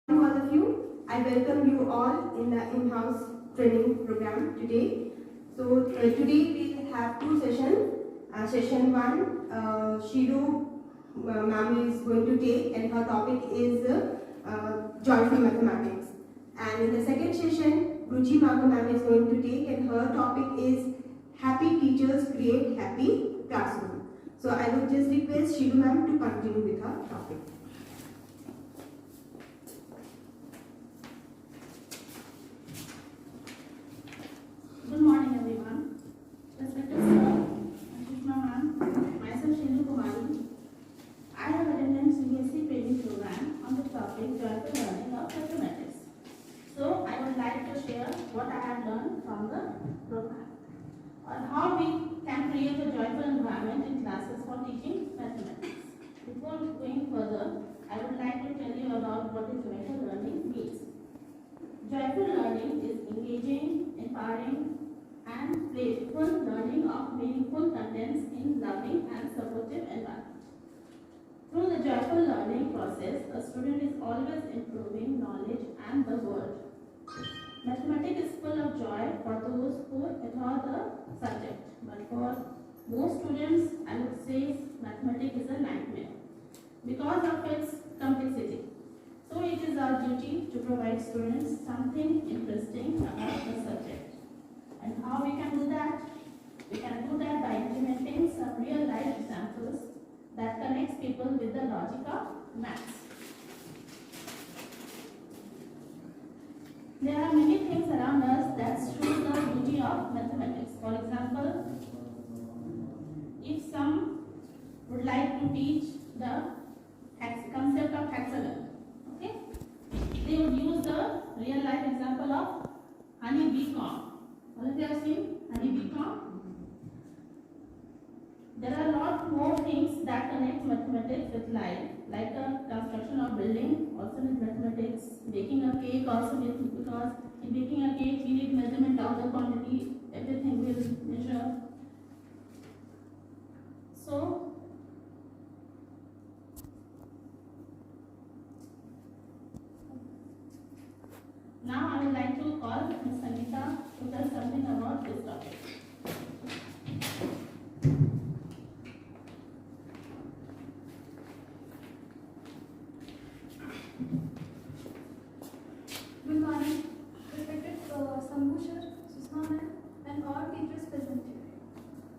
All of you. I welcome you all in the in-house training program today. So today we have two sessions. Session 1, Shiru ma'am is going to take, and her topic is joyful mathematics. And in the second session, Ruchi ma'am is going to take, and her topic is happy teachers create happy classroom. So I would just request Shiru ma'am to continue with her topic. Good morning, everyone. Respected sir, Sushma ma'am, myself Shindu Kumari. I have attended CBSE training program on the topic joyful learning of mathematics. So I would like to share what I have learned from the program on how we can create a joyful environment in classes for teaching mathematics. Before going further, I would like to tell you about what is joyful learning means. Joyful learning is engaging, empowering, and playful learning of meaningful contents in loving and supportive environment. Through the joyful learning process, a student is always improving knowledge and the world. Mathematics is full of joy for those who adore the subject, but for most students, I would say mathematics is a nightmare because of its complexity. So it is our duty to provide students something interesting about the subject. And how we can do that? We can do that by implementing some real life examples that connects people with the logic of maths. There are many things around us that show the beauty of mathematics. For example, if some would like to teach the concept of hexagon, okay, they would use the real life example of honey bee comb. All of you have seen honey bee comb? There are a lot more things that connect mathematics with life, like the construction of building, also with mathematics, baking a cake also with, because in baking a cake we need measurement of the quantity, everything will measure. So now I would like to call Ms. Sangeeta to tell something about this topic. Good morning, respected Sambhusha, Sushma ma'am, and all teachers present here.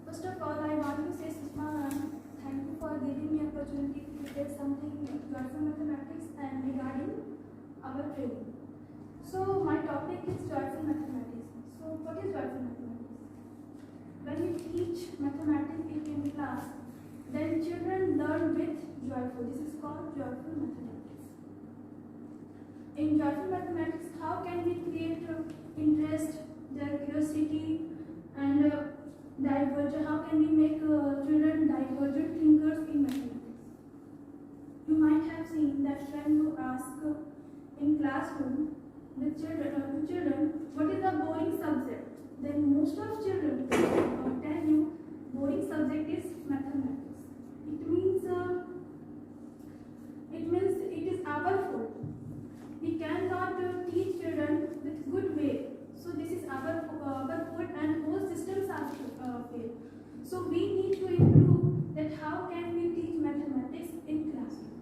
First of all, I want to say, Sushma ma'am, thank you for giving me opportunity to tell something joyful mathematics and regarding our training. So my topic is joyful mathematics. So what is joyful mathematics? When we teach mathematics in class, then children learn with joyful. This is called joyful mathematics. In joyful mathematics, how can we create interest, their curiosity, and divergent? How can we make children divergent thinkers in mathematics? You might have seen that when you ask in classroom with children, what is a boring subject? Then most of children tell you boring subject is mathematics. It means it is our fault. We cannot teach children with good way. So this is our fault, and whole systems are failed. So we need to improve that how can we teach mathematics in classroom.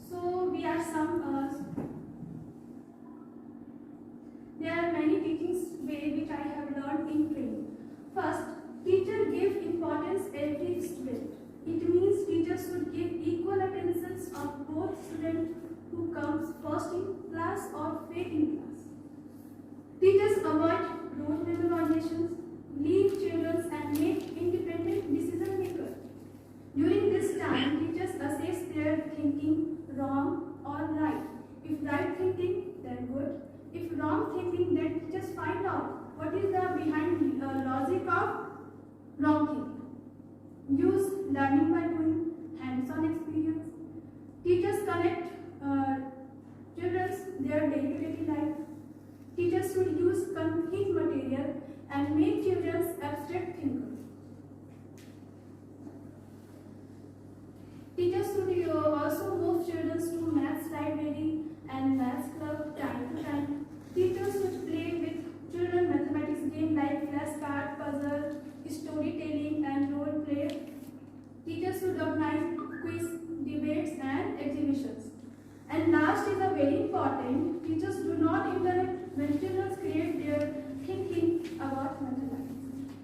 So we are there are many teachings way which I have learned in training. First, teacher give importance every student. It means teachers should give equal attention of both students who comes first in class or fail in class. Teachers avoid rote memorizations, leave children and make independent decision makers. During this time, teachers assess their thinking wrong or right. If right thinking, then good. If wrong thinking, then just find out what is the behind logic of wrong thinking. Use learning by doing, hands-on experience. Teachers connect children's their day-to-day life. Teachers should use complete material and make children abstract thinkers. Teachers should also move children to maths library and maths class. very important. Teachers do not interrupt when children create their thinking about mathematics.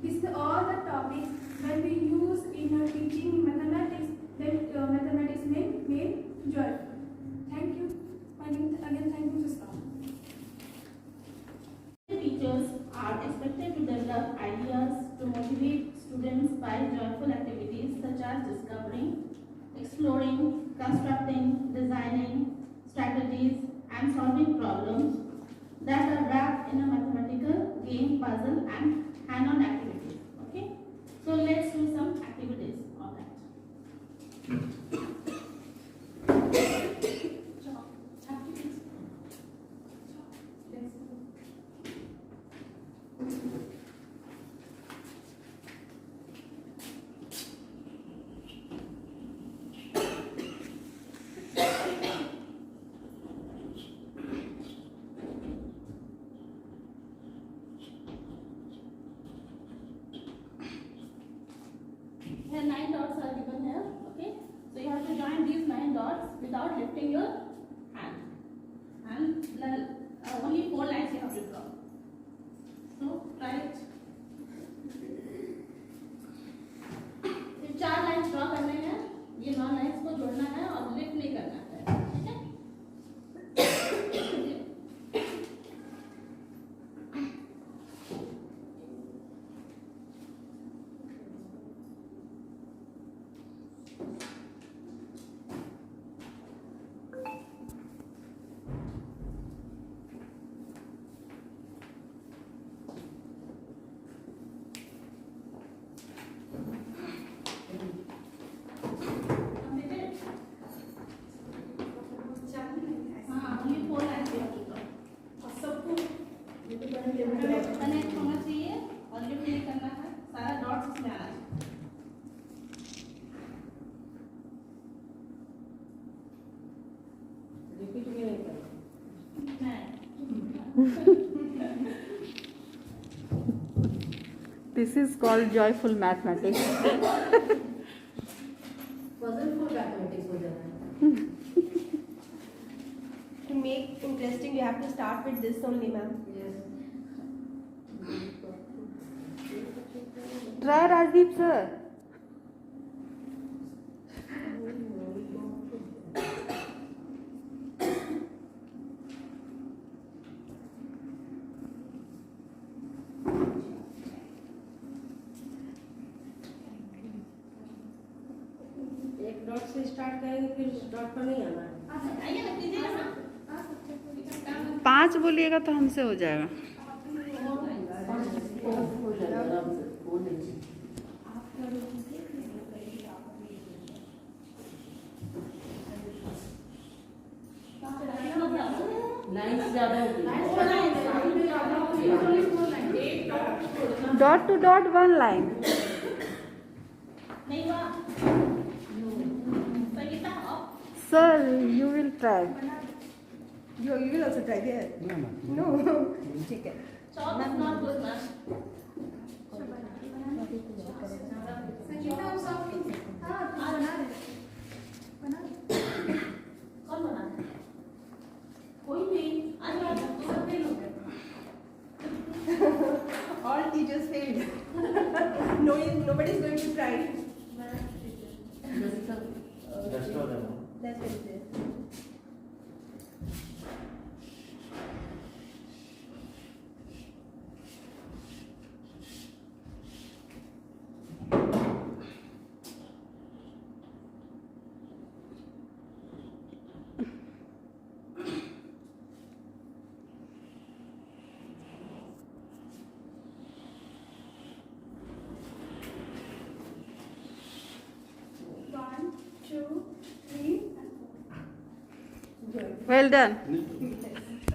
These are all the topics when we use in teaching mathematics, then mathematics may joyful. Thank you. Again, thank you, Sister. Teachers are expected to develop ideas to motivate students by joyful activities such as discovering, exploring, constructing, designing strategies, and solving problems that are wrapped in a mathematical game, puzzle, and hand-on activities. Okay, so let's do some activities on that. Here 9 dots are given here. Okay, so you have to join these 9 dots without lifting your hand, and only 4 lines you have to draw. So try it. सिर्फ 4 lines draw करने हैं, ये 9 lines को जोड़ना है और lift नहीं करना है, ठीक है? कनेक्ट होना चाहिए और लिफ्ट नहीं करना है, सारा डॉट्स इसमें आना चाहिए। This is called joyful mathematics. Puzzleful mathematics हो जाना है। To make interesting, you have to start with this only, ma'am. Yes. Try Rajdeep sir. एक डॉट से स्टार्ट करेंगे फिर डॉट पर नहीं आना है। आइए ना, कीजिए ना। 5 बोलिएगा तो हमसे हो जाएगा। हो जाएगा आराम से, हो जाएगी। लाइन्स ज़्यादा होगी। Dot to dot 1 line. नहीं हुआ? Sangeeta of. Sir, you will try. You will also try there. No. ठीक है. Chalk is not good, ma'am. Sangeeta आप सब हाँ बना रहे कौन बना रहा है? कोई नहीं, आज आप तो सब फेल हो गए। All teachers failed. No, nobody is going to try. That's what it is. One, two, three, and four. Well done.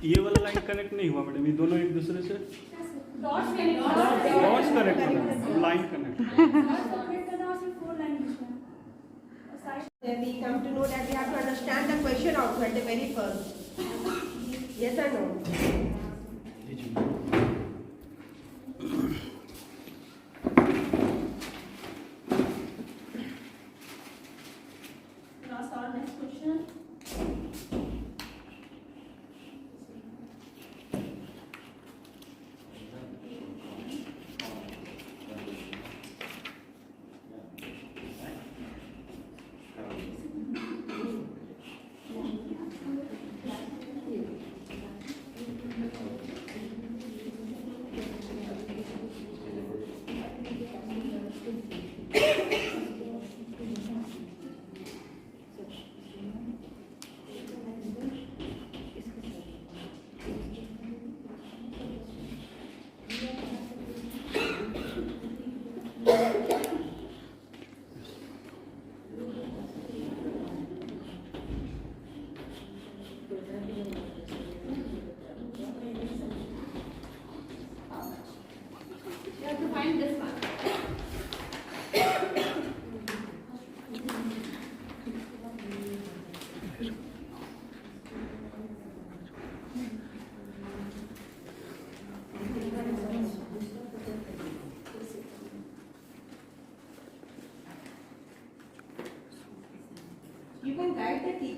ये वाला लाइन कनेक्ट नहीं हुआ मैडम, ये दोनों एक दूसरे से डॉट्स के लिए डॉट्स कनेक्ट हुआ, लाइन कनेक्ट Complete करना और सिर्फ 4 लाइन लिखना है। और side Then we come to know that we have to understand the question also at the very first. Yes or no? Now, our next question.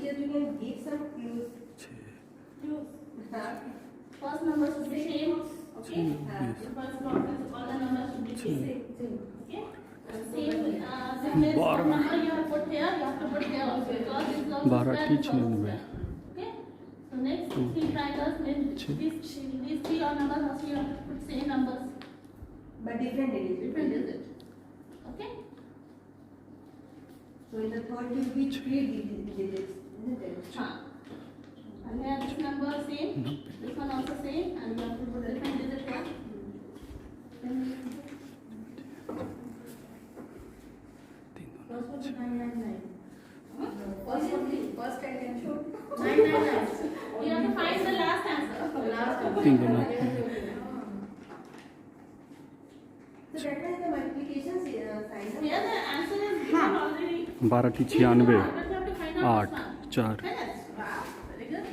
just you can give some clues. First number should be same. Okay. The first block is all the numbers should be same. Okay. Same. Same is what number you have put here. You have to put here also because this is also 12 square, T this is also 96 square. Okay. So next three triangles means these three are numbers. Also you have to put same numbers. But different digits. Different digit. Okay. So in the third will be 3 digits, isn't it? And here this number same, this one also same, and you have to put different digit here. First one 999. First I can show. 999. You have to find the last answer. Last one. 3 2 9 So that is the multiplication sign. Here the answer is given already. 12 T 96 But you have to find out 8 this one. 4 Correct. Wow, very good.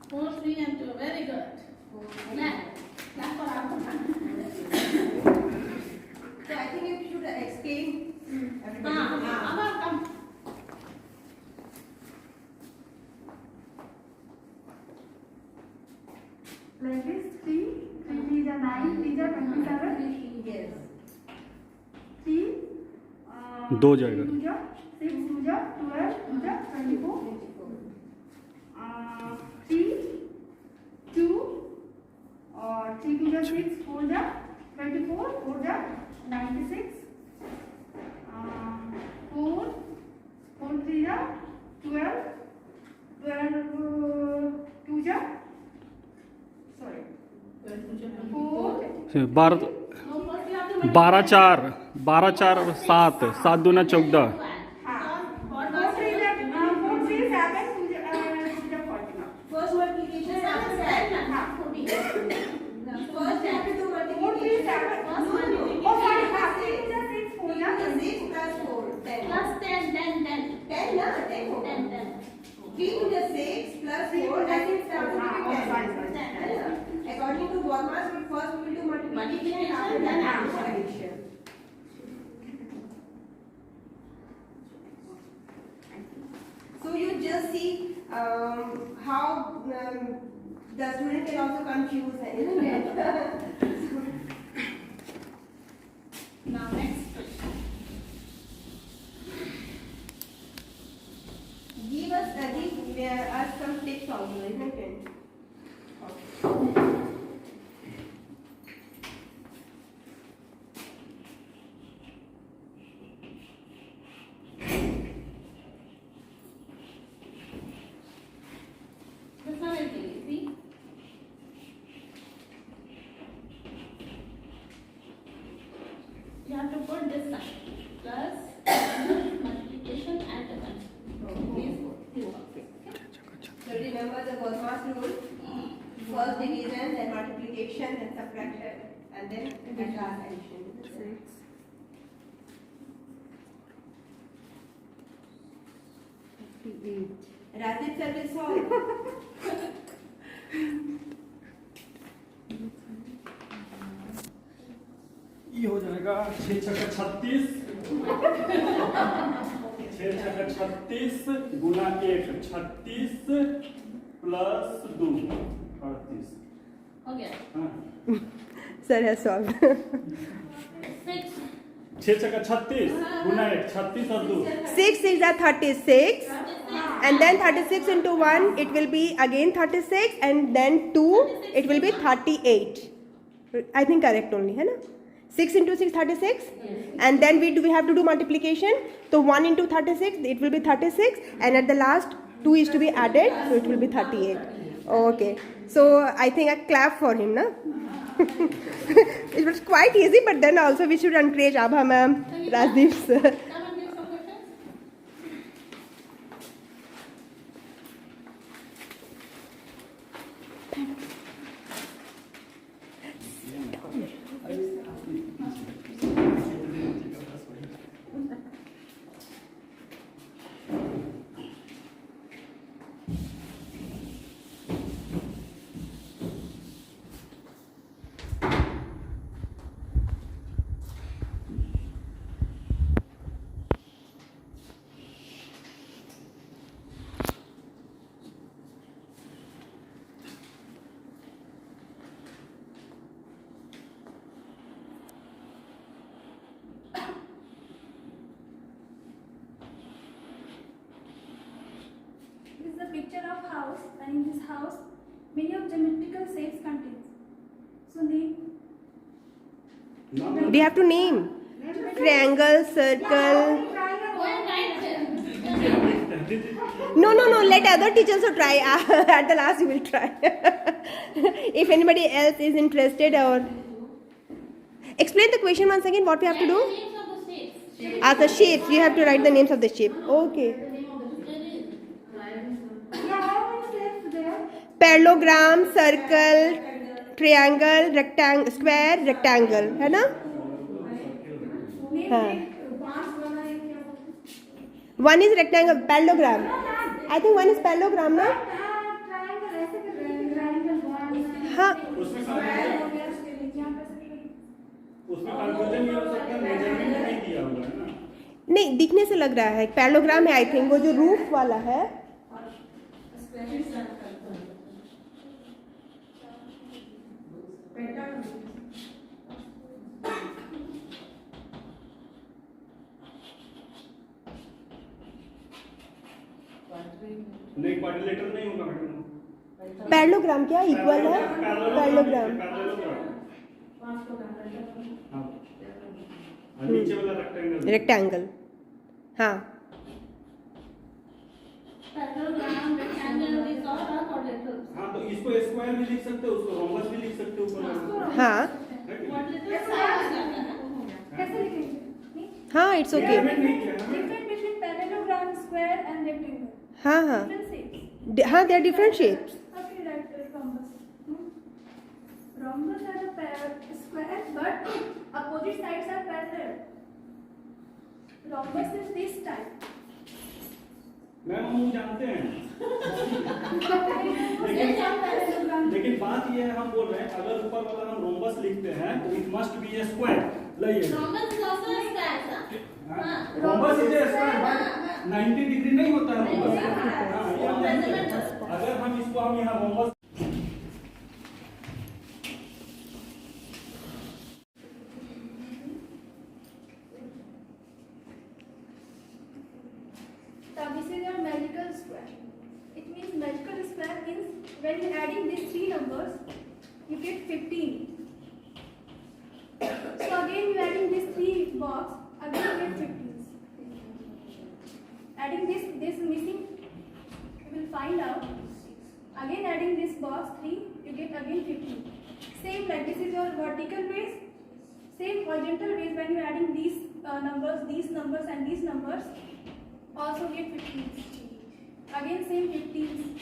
4, 3 and 2. Very good. Clap. Clap for our So I think you should explain everybody. come. Like this, 3 3 are 9, 3 are 27, Yes. 3 दो जाएगा। 6 2 12 24, 3 2 और 3 2 6 4 24, 4 96, 4 3 12, 12 2 sorry 4 से 12 12 4 12 4 7 7 2 14 First multiplication is after that. First you have to do multiplication. No. 6 plus 4, 10. Plus 10, 10, 10. 10 na? 10 हो. 10, 10. 3 to the 6 plus 4, I think it starts with 10. According to Bodmas, we first will do multiplication and after that addition. So you just see how the student can also confuse, isn't it? Now next question. Give us some tips also, isn't it? This one is easy. You have to put this sign plus multiplication and division. These two boxes. So remember the Bodmas rule. First division, then multiplication, then subtraction, and then at last addition. Rajit sir will solve. ये हो जाएगा 6 6 36 6 6 36 गुना 1 36 plus 2 38 हो गया. हाँ Sir has solved. 6. 6 6 36 गुना 1 36 और 2 6 6 are 36, and then 36 into 1 it will be again 36, and then 2 it will be 38. I think correct only, है ना? 6 into 6 36, and then we have to do multiplication. So 1 into 36 it will be 36, and at the last 2 is to be added, so it will be 38. Okay, so I think I clap for him, na? It was quite easy, but then also we should encourage Abha ma'am, Rajdeep sir. Come and give some questions. picture of house, and in this house, many of geometrical shapes contains. So name. We have to name triangle, circle. No. Let other teachers also try. At the last, you will try. If anybody else is interested, or explain the question once again. What we have to do? As the shapes, you have to write the names of the shape. Okay. Parallelogram, circle, triangle, rectangle, square, rectangle, है ना? हाँ. One is rectangle, parallelogram. I think one is parallelogram, ना? हाँ. उसमें confusion ये हो सकता है, मेजरमेंट नहीं दिया हुआ है ना। नहीं, दिखने से लग रहा है पैरेललोग्राम है। आई थिंक वो जो रूफ वाला है। नहीं, क्वाड्रिलेटरल नहीं होगा मैडम। पैरेललोग्राम क्या इक्वल है? पैरेललोग्राम। नीचे वाला रेक्टेंगल। रेक्टेंगल, हाँ। हाँ, तो इसको स्क्वायर भी लिख सकते हो, उसको रोम्बस भी लिख सकते हो ऊपर। हाँ कैसे लिखेंगे? हाँ, it's okay. Different between parallelogram, square, and rectangle. हाँ हाँ Different shapes. हाँ, they are different shapes. Okay, right, rhombus. Rhombus are a square, but opposite sides are parallel. Rhombus is this type. Ma'am हम जानते हैं, लेकिन बात ये है, हम बोल रहे हैं अगर ऊपर वाला हम रोम्बस लिखते हैं तो it must be A square. Rhombus is a square, but 90 degree नहीं होता है रोम्बस। अगर हम इसको यहाँ rhombus Now this is your magical square. It means magical square means when you adding these three numbers, you get 15. So again you adding these three box, again you get 15. Adding this missing, you will find out. Again adding this box 3, you get again 15. Same like this is your vertical ways. Same horizontal ways when you adding these numbers and these numbers. Also get 15. Again same 15.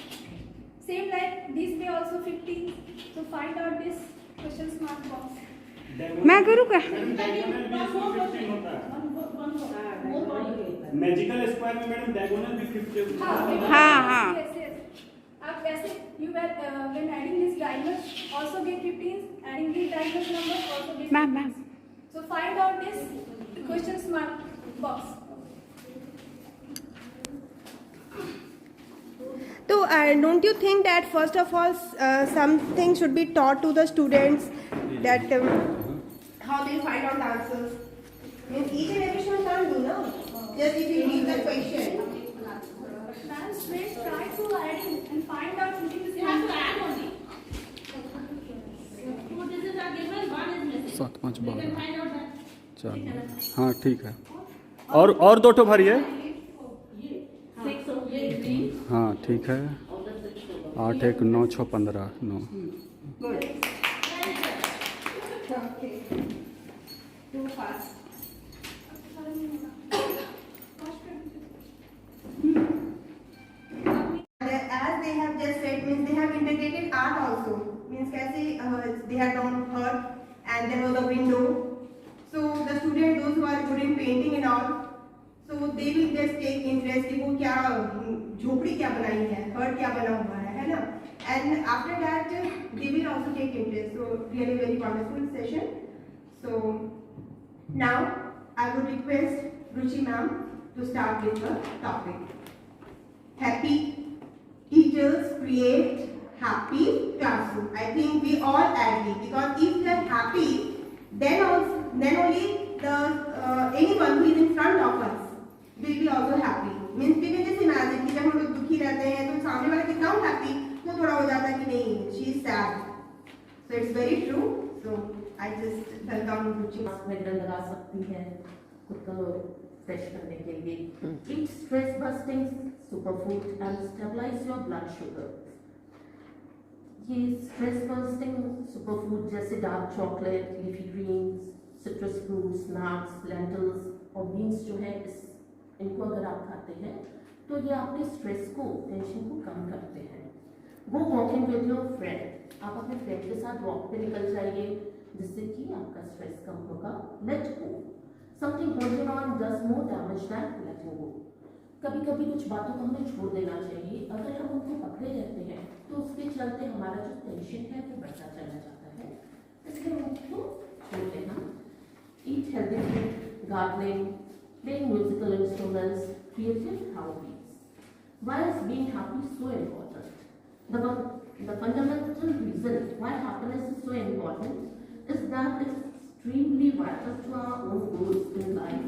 Same like this way also 15. So find out this question mark box. मैं करूँ क्या? Magical square में madam diagonal भी 50। हाँ हाँ। Yes. अब ऐसे you when adding this diagonal also get 15. Adding these diagonal numbers also get 15. Ma'am. So find out this question mark box. So don't you think that first of all something should be taught to the students that how they find out answers? Means each and every student can't do, no? Just if you give the question. Ma'am, straight try to add in and find out something is You have to add only. Two digits are given, one is missing. 7 5 You can 12 find out that. 4। हाँ ठीक है। और 2 ठो भरिए। 6 हो ये green. हाँ ठीक है। 8 1 9 6 15 9। Okay. Too fast. As they have just said, means they have integrated art also. Means कैसे they have done hurt and there was a window. So the students, those who are good in painting and all, so they will just take interest कि वो क्या झोपड़ी क्या बनाई है, hurt क्या बना हुआ है ना? And after that they will also take interest. So really very wonderful session. So now I would request Ruchi ma'am to start with the topic. Happy teachers create happy classroom. I think we all agree, because if we are happy, then only the anyone who is in front of us will be also happy. Means we can just imagine कि जब हम लोग दुखी रहते हैं तो सामने वाला कितना हैप्पी, तो थोड़ा हो जाता है कि नहीं she is sad. So it's very true. So I just welcome Ruchi. Mineral लगा सकती है खुद को फ्रेश करने के लिए. Eat stress busting superfood and stabilise your blood sugar. ये स्ट्रेस बस्टिंग सुपरफूड जैसे dark chocolate, leafy greens, citrus fruits, nuts, lentils और बीन्स जो है इनको अगर आप खाते हैं तो ये आपके स्ट्रेस को, टेंशन को कम करते हैं. गो वॉकिंग विद योर फ्रेंड. आप अपने फ्रेंड के साथ वॉक पे निकल जाइए जिससे कि आपका स्ट्रेस कम होगा. Let go. Something holding on does more damage than letting go. कभी कभी कुछ बातों को हमें छोड़ देना चाहिए. अगर हम उनको पकड़े रहते हैं तो उसके चलते हमारा जो टेंशन है वो बढ़ता चला जाता है. इसलिए हम उसको छोड़ देना. Eat healthy food, gardening, playing musical instruments, creative hobbies. Why is being happy so important? The fundamental reason why happiness is so important is that it is extremely vital to our own goals in life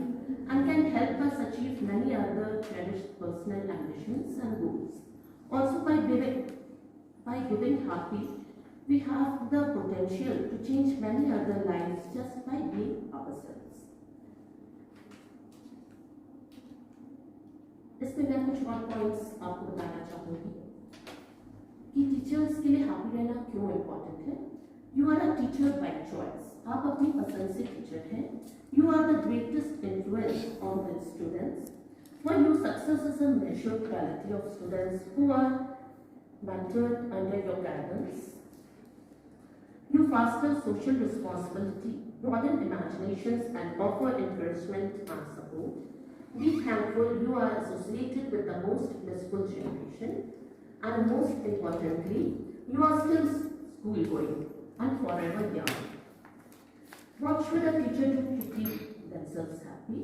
and can help us achieve many other cherished personal ambitions and goals. Also, by giving happy, we have the potential to change many other lives just by being ourselves. इसमें मैं कुछ और points आपको बताना चाहूँगी कि teachers के लिए हैप्पी रहना क्यों इम्पोर्टेंट है. You are a teacher by choice. आप अपनी पसंद से टीचर हैं. You are the greatest influence on the students. For you success is a measured quality of students who are mentored under your guidance. You foster social responsibility, broaden imaginations and offer encouragement and support. Be thankful you are associated with the most blissful generation, and most importantly, you are still school going and forever young. What should a teacher do to keep themselves happy?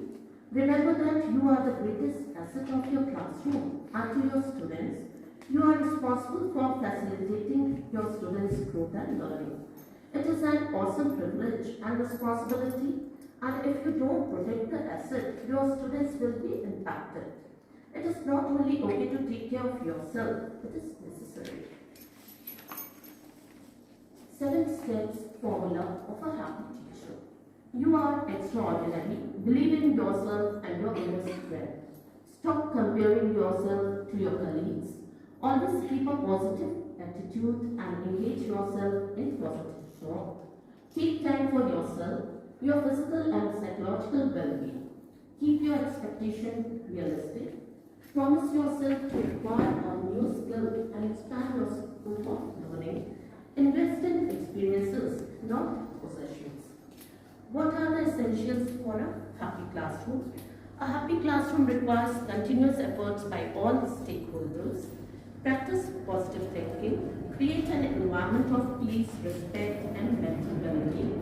Remember that you are the greatest asset of your classroom, and to your students, you are responsible for facilitating your students' growth and learning. It is an awesome privilege and responsibility, and if you don't protect the asset, your students will be impacted. It is not only okay to take care of yourself, it is necessary. 7 steps formula of a happy teacher. You are extraordinary. Believe in yourself and your inner strength. Stop comparing yourself to your colleagues. Always keep a positive attitude and engage yourself in positive talk. Take time for yourself, your physical and psychological well-being. Keep your expectation realistic. Promise yourself to acquire a new skill and expand your scope of learning. Invest in experiences, not possessions. What are the essentials for a happy classroom? A happy classroom requires continuous efforts by all stakeholders. Practice positive thinking. Create an environment of peace, respect, and mental well-being.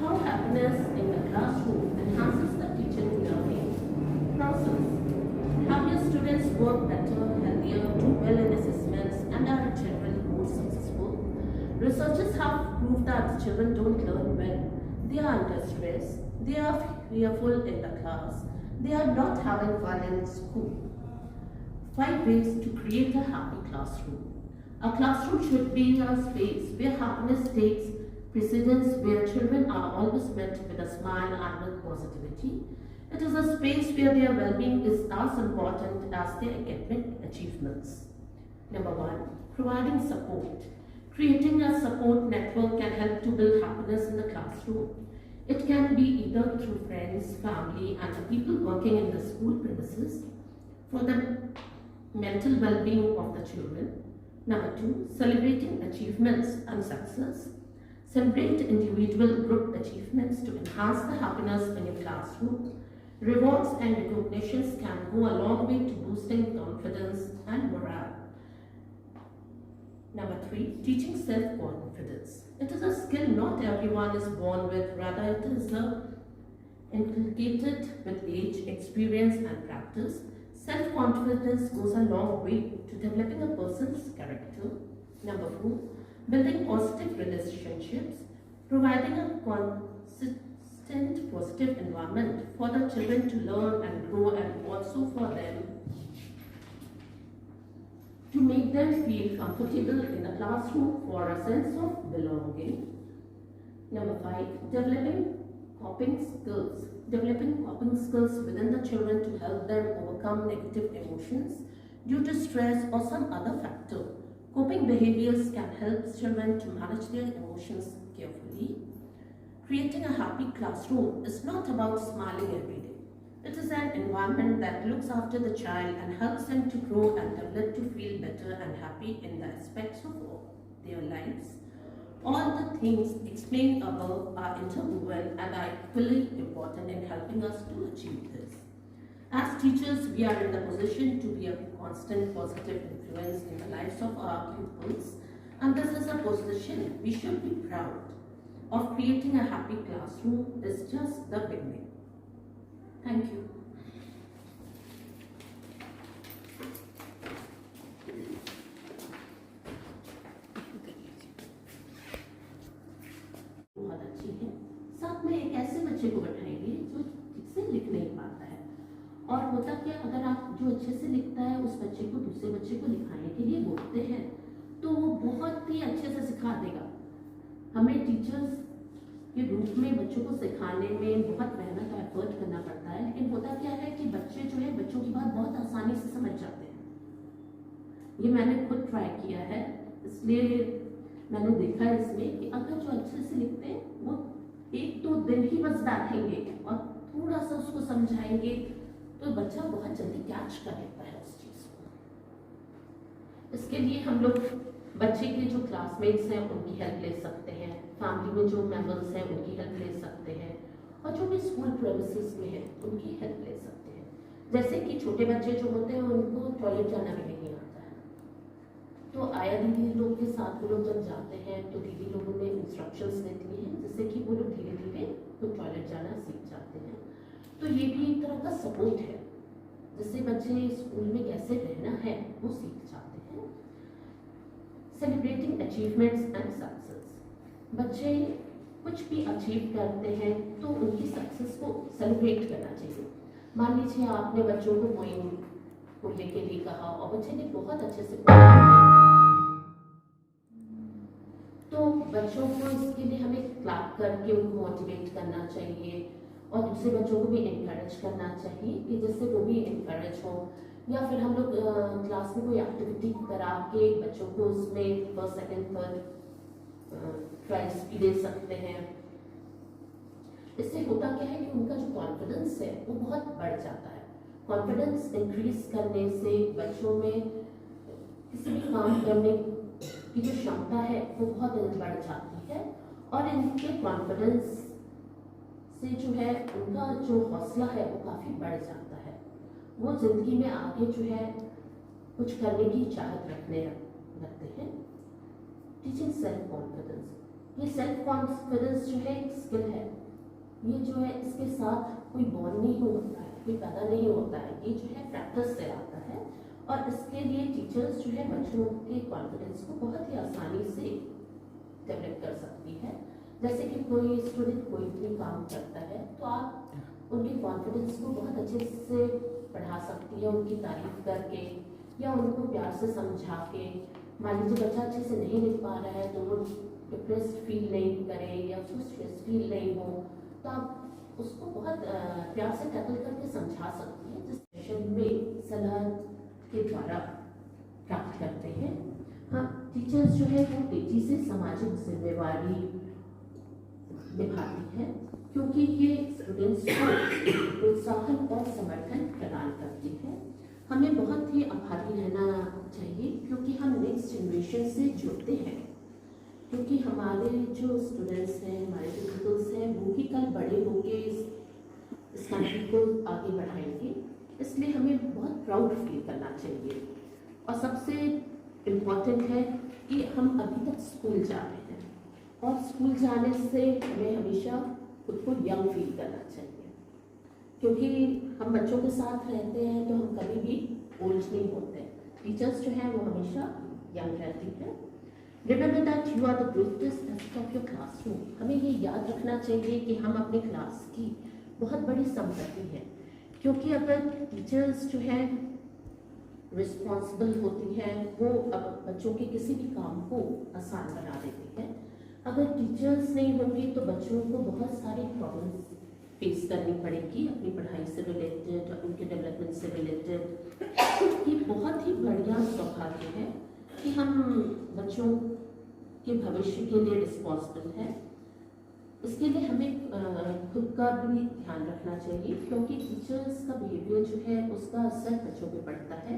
How happiness in the classroom enhances the teaching learning process. Happier students work better, healthier, do well in assessments, and are generally more successful. Researchers have proved that children don't learn well. They are under stress. They are fearful in the class. They are not having fun in school. 5 ways to create a happy classroom. A classroom should be a space where happiness takes precedence, where children are always met with a smile and with positivity. It is a space where their well-being is as important as their academic achievements. Number 1, providing support. Creating a support network can help to build happiness in the classroom. It can be either through friends, family, and the people working in the school premises for the mental well-being of the children. Number 2, celebrating achievements and success. Celebrate individual group achievements to enhance the happiness in your classroom. Rewards and recognitions can go a long way to boosting confidence and morale. Number 3, teaching self-confidence. It is a skill not everyone is born with, rather it is inculcated with age, experience, and practice. Self-confidence goes a long way to developing a person's character. Number 4, building positive relationships. Providing a consistent positive environment for the children to learn and grow, and also for them to make them feel comfortable in the classroom for a sense of belonging. Number 5, developing coping skills. Developing coping skills within the children to help them overcome negative emotions due to stress or some other factor. Coping behaviors can help children to manage their emotions carefully. Creating a happy classroom is not about smiling every day. It is an environment that looks after the child and helps them to grow and develop to feel better and happy in the aspects of their lives. All the things explained above are interwoven and are equally important in helping us to achieve this. As teachers, we are in the position to be a constant positive influence in the lives of our pupils, and this is a position we should be proud of. Creating a happy classroom is just the beginning. Thank you. बहुत अच्छी है। साथ में एक ऐसे बच्चे को बैठाएंगे जो ठीक से लिख नहीं पाता है, और होता क्या, अगर आप जो अच्छे से लिखता है उस बच्चे को दूसरे बच्चे को लिखाने के लिए बोलते हैं तो वो बहुत ही अच्छे से सिखा देगा। हमें टीचर्स के रूप में बच्चों को सिखाने में बहुत मेहनत और एफर्ट करना पड़ता है, लेकिन होता क्या है कि बच्चे जो है बच्चों की बात बहुत आसानी से समझ जाते हैं। ये मैंने खुद ट्राई किया है, इसलिए मैंने देखा है इसमें कि अगर जो अच्छे से लिखते हैं वो 1-2 दिन ही बस बैठेंगे और थोड़ा सा उसको समझाएंगे तो बच्चा बहुत जल्दी कैच कर लेता है उस चीज को। इसके लिए हम लोग बच्चे के जो क्लासमेट्स हैं उनकी हेल्प ले सकते हैं, फैमिली में जो मेंबर्स हैं उनकी हेल्प ले सकते हैं, और जो भी स्कूल प्रेमिसेस में है उनकी हेल्प ले सकते हैं। जैसे कि छोटे बच्चे जो होते हैं उनको टॉयलेट जाना भी नहीं आता है, तो आया दीदी लोग के साथ वो लोग जब जाते हैं तो दीदी लोग उन्हें इंस्ट्रक्शंस देती हैं जिससे कि वो लोग धीरे धीरे तो टॉयलेट जाना सीख जाते हैं। तो ये भी एक तरह का सपोर्ट है जिससे बच्चे स्कूल में कैसे रहना है वो सीख जाते हैं। Celebrating achievements and success. बच्चे कुछ भी अचीव करते हैं तो उनकी सक्सेस को सेलिब्रेट करना चाहिए। मान लीजिए आपने बच्चों को पोएम पढ़ने के लिए कहा और बच्चे ने बहुत अच्छे से तो बच्चों को इसके लिए हमें क्लैप करके उनको मोटिवेट करना चाहिए और दूसरे बच्चों को भी इनकरेज करना चाहिए कि जिससे वो भी इनकरेज हो। या फिर हम लोग क्लास में कोई एक्टिविटी करा के बच्चों को उसमें फर्स्ट सेकंड थर्ड प्राइज भी दे सकते हैं। इससे होता क्या है कि उनका जो कॉन्फिडेंस है वो बहुत बढ़ जाता है। कॉन्फिडेंस इंक्रीज करने से बच्चों में किसी भी काम करने की जो क्षमता है वो बहुत बढ़ जाती है और इनके कॉन्फिडेंस से जो है उनका जो हौसला है वो काफ़ी बढ़ जाता है। वो जिंदगी में आगे जो है कुछ करने की चाहत रखने लगते हैं। टीचिंग सेल्फ कॉन्फिडेंस, ये सेल्फ कॉन्फिडेंस जो है एक स्किल है। ये जो है इसके साथ कोई बॉर्न नहीं होता है, कोई पैदा नहीं होता है, ये जो है प्रैक्टिस से आता है और इसके लिए टीचर्स जो है बच्चों के कॉन्फिडेंस को बहुत ही आसानी से डेवलप कर सकती है। जैसे कि कोई स्टूडेंट कोई भी काम करता है तो आप उनके कॉन्फिडेंस को बहुत अच्छे से बढ़ा सकती है, उनकी तारीफ करके या उनको प्यार से समझा के। मान लीजिए बच्चा अच्छे से नहीं लिख पा रहा है तो वो डिप्रेस्ड फील नहीं करे या उसको स्ट्रेस फील नहीं हो तो आप उसको बहुत प्यार से टैकल करके समझा सकती हैं, जिस सेशन में सलाह के द्वारा प्राप्त करते हैं। हाँ, टीचर्स जो है वो तेजी से सामाजिक जिम्मेवारी निभाती है क्योंकि ये स्टूडेंट्स को प्रोत्साहन और समर्थन प्रदान करती है। हमें बहुत ही आभारी रहना चाहिए क्योंकि हम नेक्स्ट जनरेशन से जुड़ते हैं, क्योंकि हमारे जो स्टूडेंट्स हैं, हमारे जो पीपल्स हैं वो ही कल बड़े होके इस कंट्री को आगे बढ़ाएंगे। इसलिए हमें बहुत प्राउड फील करना चाहिए और सबसे इम्पॉर्टेंट है कि हम अभी तक स्कूल जा रहे हैं और स्कूल जाने से हमें हमेशा खुद को यंग फील करना चाहिए, क्योंकि हम बच्चों के साथ रहते हैं तो हम कभी भी ओल्ड नहीं होते। टीचर्स जो हैं वो हमेशा यंग रहती हैं। Remember that you are the greatest asset of your classroom. हमें ये याद रखना चाहिए कि हम अपने क्लास की बहुत बड़ी संपत्ति है, क्योंकि अगर टीचर्स जो हैं रिस्पॉन्सिबल होती हैं, वो अब बच्चों के किसी भी काम को आसान बना देती हैं। अगर टीचर्स नहीं होंगी तो बच्चों को बहुत सारी प्रॉब्लम्स फेस करनी पड़ेगी अपनी पढ़ाई से रिलेटेड, उनके डेवलपमेंट से रिलेटेड। ये बहुत ही बढ़िया सौभाग्य है कि हम बच्चों के भविष्य के लिए रिस्पॉन्सिबल हैं। इसके लिए हमें खुद का भी ध्यान रखना चाहिए, क्योंकि टीचर्स का बिहेवियर जो है उसका असर बच्चों पे पड़ता है।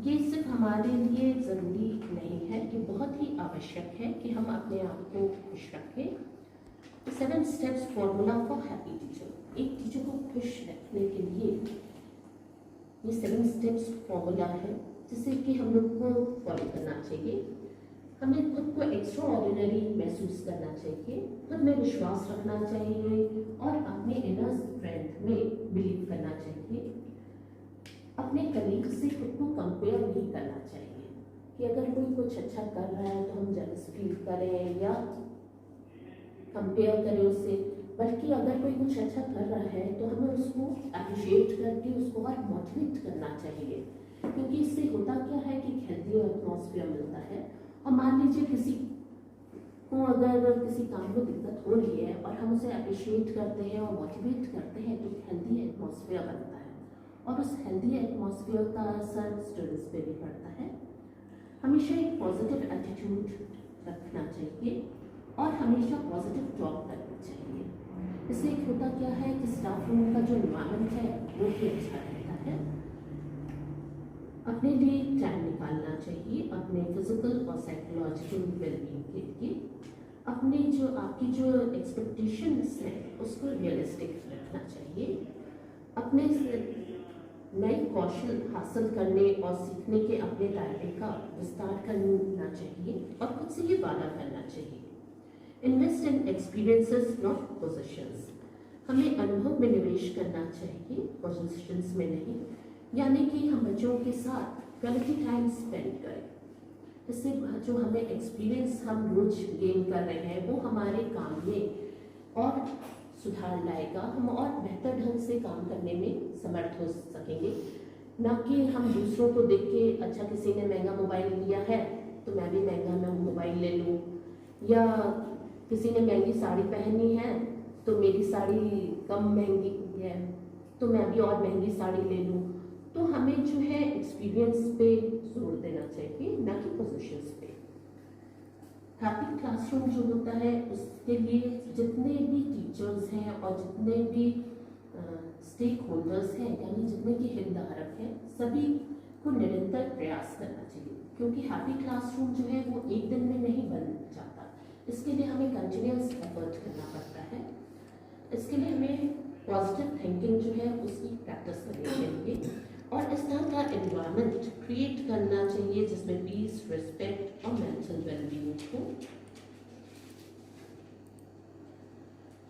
ये सिर्फ हमारे लिए ज़रूरी नहीं है, ये बहुत ही आवश्यक है कि हम अपने आप को खुश रखें। 7 steps formula for happy teacher. एक टीचर को खुश रखने के लिए ये 7 स्टेप्स फॉर्मूला है जिसे कि हम लोग को फॉलो करना चाहिए। हमें खुद को एक्स्ट्रा ऑर्डिनरी महसूस करना चाहिए, खुद में विश्वास रखना चाहिए और अपने इनर स्ट्रेंथ में बिलीव करना चाहिए। अपने कलीग से खुद को कंपेयर नहीं करना चाहिए कि अगर कोई कुछ अच्छा कर रहा है तो हम जेलस फील करें या कंपेयर करें उससे, बल्कि अगर कोई कुछ अच्छा कर रहा है तो हमें उसको अप्रिशिएट करके उसको और मोटिवेट करना चाहिए। क्योंकि इससे होता क्या है कि हेल्दी एटमॉस्फेयर मिलता है। और मान लीजिए किसी को अगर किसी काम में दिक्कत हो रही है और हम उसे अप्रिशिएट करते हैं और मोटिवेट करते हैं तो हेल्दी एटमॉस्फेयर बनता है और उस हेल्दी एटमॉस्फेयर का असर स्टूडेंट्स पे भी पड़ता है। हमेशा एक पॉजिटिव एटीट्यूड रखना चाहिए और हमेशा पॉजिटिव टॉक करना चाहिए। इससे एक होता क्या है कि स्टाफ रूम का जो एनवायरनमेंट है वो भी अच्छा रहता है। अपने लिए टाइम निकालना चाहिए अपने फिजिकल और साइकोलॉजिकल वेलबींग के लिए। अपने जो आपकी जो एक्सपेक्टेशंस हैं उसको रियलिस्टिक रखना चाहिए। अपने नए कौशल हासिल करने और सीखने के अपने दायरे का विस्तार करना चाहिए और खुद से ये वादा करना चाहिए। Invest in experiences not positions. हमें अनुभव में निवेश करना चाहिए, पोजीशंस में नहीं। यानी कि हम बच्चों के साथ क्वालिटी टाइम स्पेंड करें। इससे जो हमें एक्सपीरियंस हम रोज गेन कर रहे हैं वो हमारे काम में और सुधार लाएगा। हम और बेहतर ढंग से काम करने में समर्थ हो सकेंगे, ना कि हम दूसरों को देख के अच्छा किसी ने महंगा मोबाइल लिया है तो मैं भी महंगा मोबाइल ले लूँ, या किसी ने महंगी साड़ी पहनी है तो मेरी साड़ी कम महंगी है तो मैं भी और महंगी साड़ी ले लूँ। तो हमें जो है एक्सपीरियंस पे जोर देना चाहिए, ना कि पोजीशंस पे। हैप्पी क्लासरूम जो होता है उसके लिए जितने भी टीचर्स हैं और जितने भी स्टेक होल्डर्स हैं, यानी जितने भी हितधारक हैं, सभी को निरंतर प्रयास करना चाहिए। क्योंकि हैप्पी क्लासरूम जो है वो एक दिन में नहीं बन जाता, इसके लिए हमें कंटिन्यूस एफर्ट करना पड़ता है। इसके लिए हमें पॉजिटिव थिंकिंग जो है उसकी प्रैक्टिस करनी चाहिए और इस तरह का एनवायरनमेंट क्रिएट करना चाहिए जिसमें पीस, रिस्पेक्ट और मेंटल वेलबींग हो।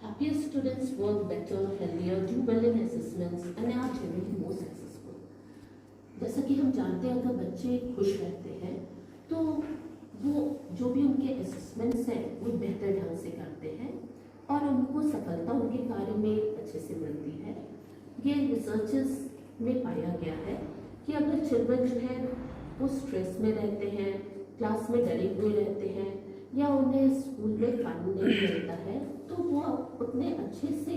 Happier students work better, healthier, do well in assessments and are generally more successful. जैसा कि हम जानते हैं अगर बच्चे खुश रहते हैं तो वो जो भी उनके असेसमेंट्स हैं वो बेहतर ढंग से करते हैं और उनको सफलता उनके कार्य में अच्छे से मिलती है। ये रिसर्चेस में पाया गया है कि अगर चिल्ड्रन जो है वो स्ट्रेस में रहते हैं, क्लास में डरे हुए रहते हैं या उन्हें स्कूल में फन नहीं मिलता है तो वो उतने अच्छे से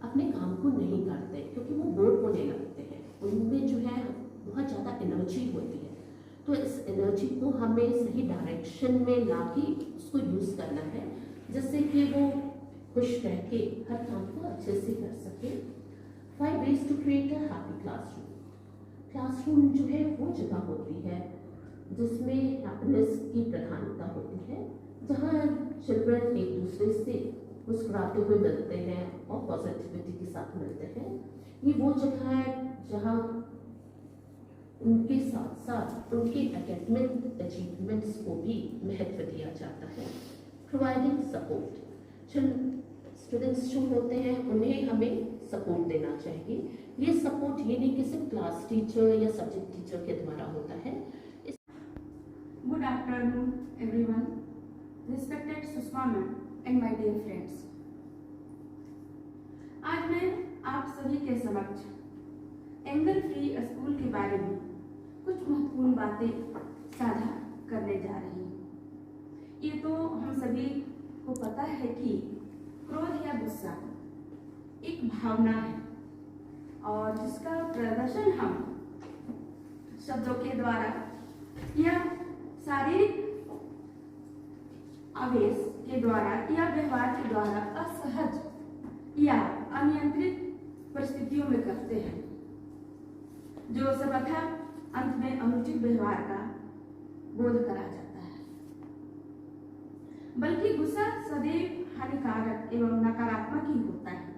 अपने काम को नहीं करते क्योंकि वो बोर होने लगते हैं। उनमें जो है बहुत ज़्यादा एनर्जी होती है, तो इस एनर्जी को हमें सही डायरेक्शन में ला के उसको यूज़ करना है जिससे कि वो खुश रह के हर काम को अच्छे से कर सके। 5 ways to create a happy classroom। Classroom जो है वो जगह होती है जिसमें हैप्पीनेस की प्रधानता होती है, जहाँ चिल्ड्रन एक दूसरे से मुस्कुराते हुए मिलते हैं और पॉजिटिविटी के साथ मिलते हैं। ये वो जगह है जहाँ उनके साथ साथ उनके एकेडमिक अचीवमेंट्स को भी महत्व दिया जाता है। Providing support. स्टूडेंट्स जो होते हैं उन्हें हमें सपोर्ट देना चाहिए। ये सपोर्ट ये नहीं कि सिर्फ क्लास टीचर या सब्जेक्ट टीचर के द्वारा होता है। Good afternoon, everyone. Respected Sushma ma'am and my dear friends. आज मैं आप सभी के समक्ष एंगर फ्री स्कूल के बारे में कुछ महत्वपूर्ण बातें साझा करने जा रही हूँ। ये तो हम सभी को पता है कि क्रोध या गुस्सा एक भावना है और जिसका प्रदर्शन हम शब्दों के द्वारा या शारीरिक आवेश के द्वारा या व्यवहार के द्वारा असहज या अनियंत्रित परिस्थितियों में करते हैं, जो सर्वथा अंत में अनुचित व्यवहार का बोध करा जाता है। बल्कि गुस्सा सदैव हानिकारक एवं नकारात्मक ही होता है।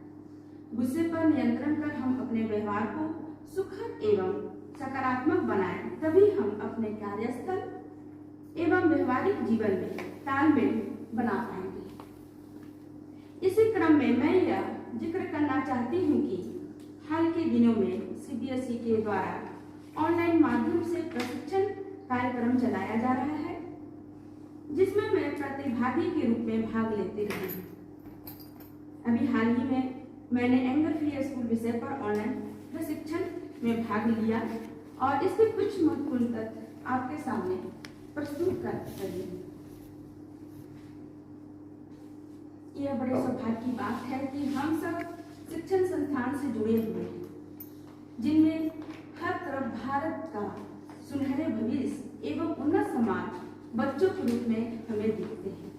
गुस्से पर नियंत्रण कर हम अपने व्यवहार को सुखद एवं सकारात्मक बनाएं, तभी हम अपने कार्यस्थल एवं व्यवहारिक जीवन में तालमेल बना पाएंगे। इसी क्रम में मैं यह जिक्र करना चाहती हूँ कि हाल के दिनों में सीबीएसई के द्वारा ऑनलाइन माध्यम से प्रशिक्षण कार्यक्रम चलाया जा रहा है, जिसमें मैं प्रतिभागी के रूप में भाग लेते रही हूँ। अभी हाल ही में मैंने एंगर फ्री स्कूल विषय पर ऑनलाइन प्रशिक्षण में भाग लिया और इसके कुछ महत्वपूर्ण तथ्य आपके सामने प्रस्तुत कर रही हूँ। यह बड़े सौभाग्य की बात है कि हम सब शिक्षण संस्थान से जुड़े हुए हैं, जिनमें हर तरफ भारत का सुनहरे भविष्य एवं उन्नत समाज बच्चों के रूप में हमें दिखते हैं।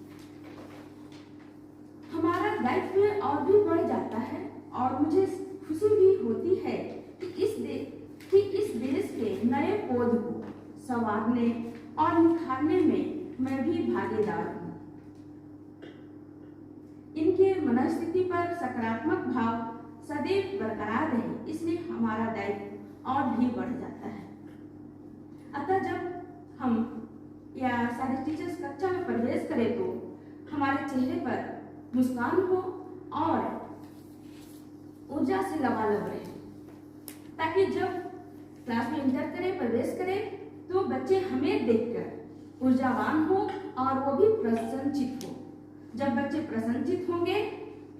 हमारा दायित्व और भी बढ़ जाता है और मुझे खुशी भी होती है कि इस देश के नए पौध को संवारने और निखारने में मैं भी भागीदार हूँ। इनके मनस्थिति पर सकारात्मक भाव सदैव बरकरार रहे, इसलिए हमारा दायित्व और भी बढ़ जाता है। अतः जब हम या सारे टीचर्स कक्षा में प्रवेश करें तो हमारे चेहरे पर मुस्कान हो और ऊर्जा से लबालब रहे, ताकि जब क्लास में इंटर करें, प्रवेश करें, तो बच्चे हमें देखकर ऊर्जावान हो और वो भी प्रसन्नचित हो। जब बच्चे प्रसन्नचित होंगे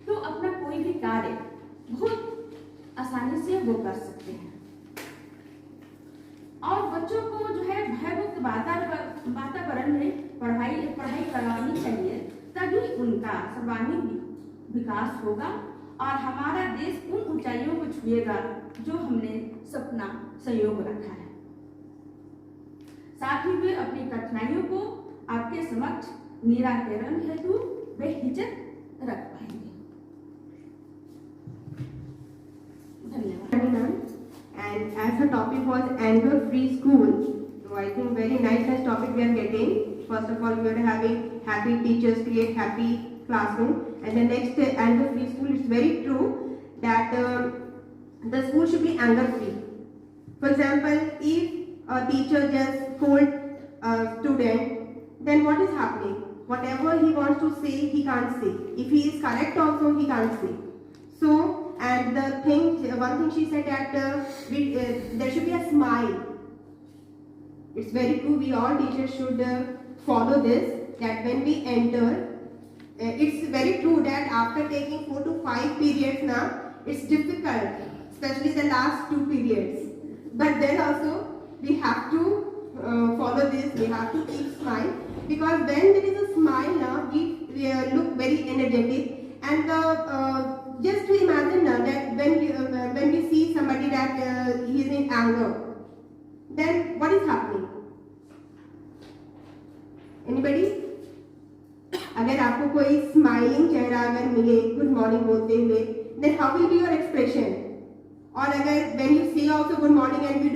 तो अपना कोई भी कार्य बहुत आसानी से वो कर सकते हैं और बच्चों को जो है भयमुक्त वातावरण में पढ़ाई करवानी चाहिए, तभी उनका सर्वांगीण विकास होगा और हमारा देश उन ऊंचाइयों को छुएगा जो हमने सपना संयोग रखा है। साथ ही वे अपनी कठिनाइयों को आपके समक्ष निराकरण हेतु बेहिचक रख पाएंगे। Ma'am. And as the topic was anger-free school, so I think very nice topic we are getting. First of all, we are having happy teachers create happy classroom, and the next anger-free school. It's very true that the school should be anger-free. For example, if a teacher just scold a student, then what is happening? Whatever he wants to say, he can't say. If he is correct also, he can't say. So, and one thing she said that there should be a smile. It's very true, we all teachers should follow this, that when we enter, it's very true that after taking 4 to 5 periods now, it's difficult, especially the last 2 periods. But then also, we have to follow this, we have to keep smile, because when there is a smile now, we look very energetic, and just to imagine now that when we see somebody that he is in anger, then what is happening? Anybody? अगर आपको कोई smiling चेहरा अगर मिले good morning बोलते हुए, then how will be your expression? और अगर when you say also good morning and you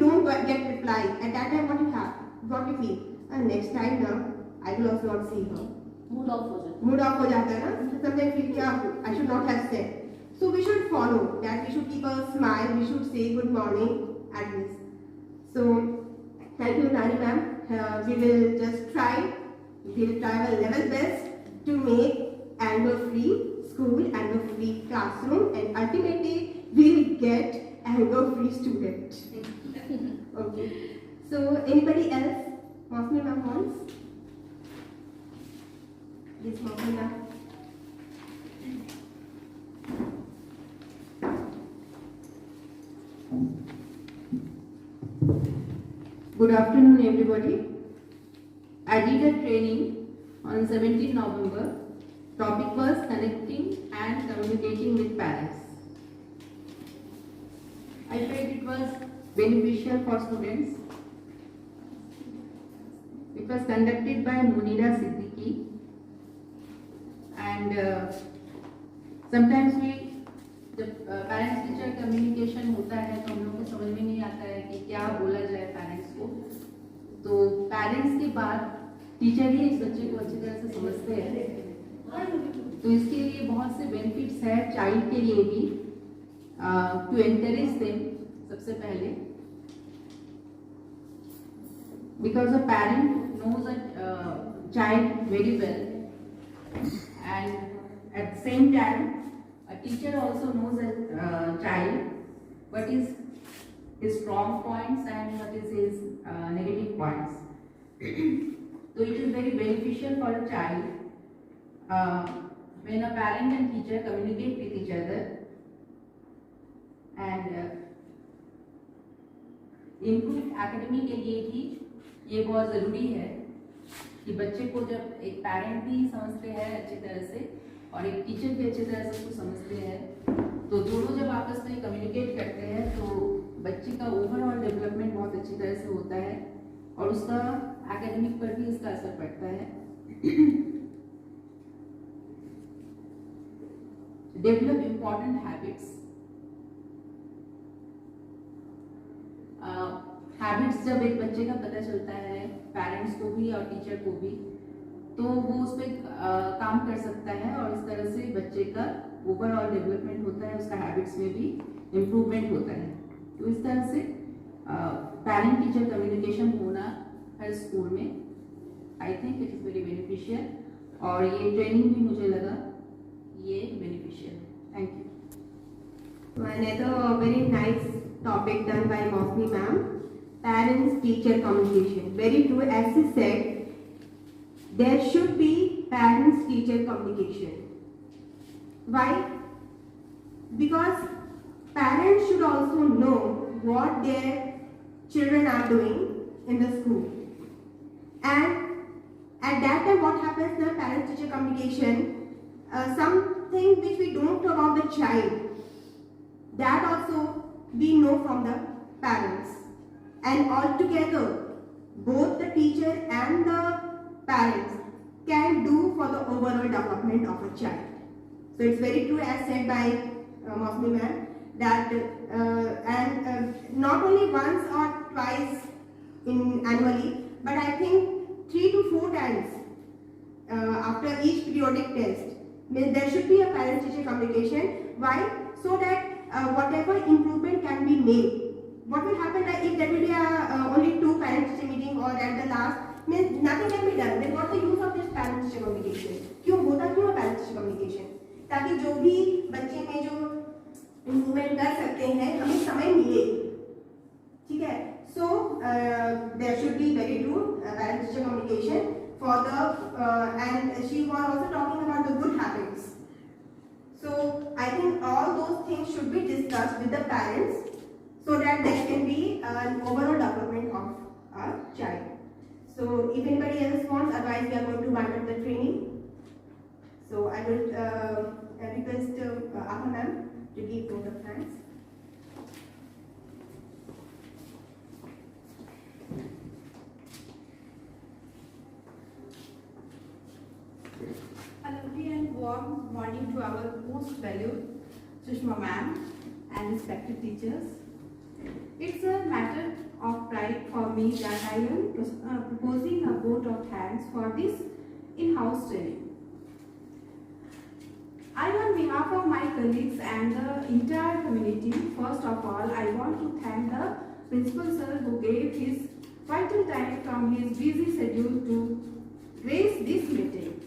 don't get reply, at that time what you feel? And next time now I will also not see her. Mood off हो जाता है ना, sometimes feel क्या I should not have said. So we should follow that. We should keep a smile. We should say good morning at least. So thank you, Nani ma'am. We will just try. We will try our level best to make anger-free school, anger-free classroom, and ultimately we will get anger-free student. Okay. So anybody else? Mosmi ma'am wants? Yes, Mosmi ma'am. Good afternoon, everybody. I did a training on 17 November. Topic was connecting and communicating with parents. I felt it was beneficial for students. It was conducted by Munira Siddiqui, and sometimes जब parents teacher communication होता है तो हम लोग को समझ में नहीं आता है कि क्या बोला जाए पेरेंट्स को, तो पेरेंट्स के बाद टीचर ही इस बच्चे को अच्छी तरह से समझते हैं, तो इसके लिए बहुत से बेनिफिट्स है चाइल्ड के लिए भी। टू एनकरेज देम, सबसे पहले because a parent knows a child very well, and at the same time a teacher also knows a child what is his strong points and what is his negative points. So it is very beneficial for a child when a parent and teacher communicate with each other, and improve academy के लिए भी ये बहुत ज़रूरी है कि बच्चे को जब एक पेरेंट भी समझते हैं अच्छी तरह से और एक टीचर भी अच्छी तरह से उसको समझते हैं, तो दोनों जब आपस में कम्युनिकेट करते हैं तो बच्चे का ओवरऑल डेवलपमेंट बहुत अच्छी तरह से होता है और उसका एकेडमिक पर भी इसका असर पड़ता है। Develop important habits. हैबिट्स जब एक बच्चे का पता चलता है पेरेंट्स को भी और टीचर को भी, तो वो उस पर काम कर सकता है और इस तरह से बच्चे का ओवरऑल डेवलपमेंट होता है, उसका हैबिट्स में भी इम्प्रूवमेंट होता है। तो इस तरह से पेरेंट टीचर कम्युनिकेशन होना हर स्कूल में, I think it is very beneficial, और ये ट्रेनिंग भी मुझे लगा ये beneficial. Thank you. Another very nice topic done by Mosmi ma'am, parents-teacher communication. Very true, as she said, there should be parents-teacher communication. Why? Because parents should also know what their children are doing in the school. And at that time what happens in parents-teacher communication, something which we don't know about the child, that also we know from the parents. And altogether, both the teacher and the parents can do for the overall development of a child. So it's very true, as said by Mosmi ma'am, that not only once or twice annually, but I think 3 to 4 times after each periodic test, there should be a parent-teacher communication. Why? So that whatever improvement can be made. What will happen if there will be only 2 parent-teacher meeting, or at the last means nothing can be done. Then what's the use of this parent-teacher communication? क्यों होता क्यों है parent-teacher communication? ताकि जो भी बच्चे में जो improvement कर सकते हैं हमें समय मिले, ठीक है? So there should be very true parent-teacher communication for the and she was also talking about the good habits. So I think all those things should be discussed with the parents, so that there can be an overall development of our child. So if anybody else wants, otherwise we are going to wind up the training. So I will request Aha ma'am to give vote of thanks. A lovely and warm morning to our most valued Sushma ma'am and respected teachers. It's a matter of pride for me that I am proposing a vote of thanks for this in-house training. I, on behalf of my colleagues and the entire community, first of all, I want to thank the principal sir who gave his vital time from his busy schedule to grace this meeting.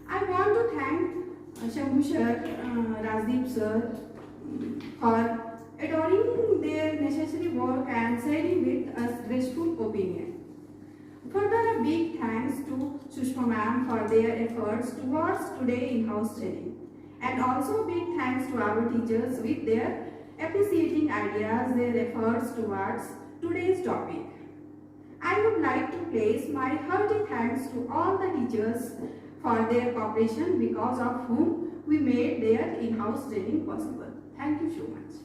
I want to thank Shambhu sir, Rajdeep sir for adoring their necessary work and sharing with us graceful opinion. Further, a big thanks to Sushma ma'am for their efforts towards today in-house training, and also big thanks to our teachers with their appreciating ideas, their efforts towards today's topic. I would like to place my hearty thanks to all the teachers for their cooperation, because of whom we made their in-house training possible. Thank you so much.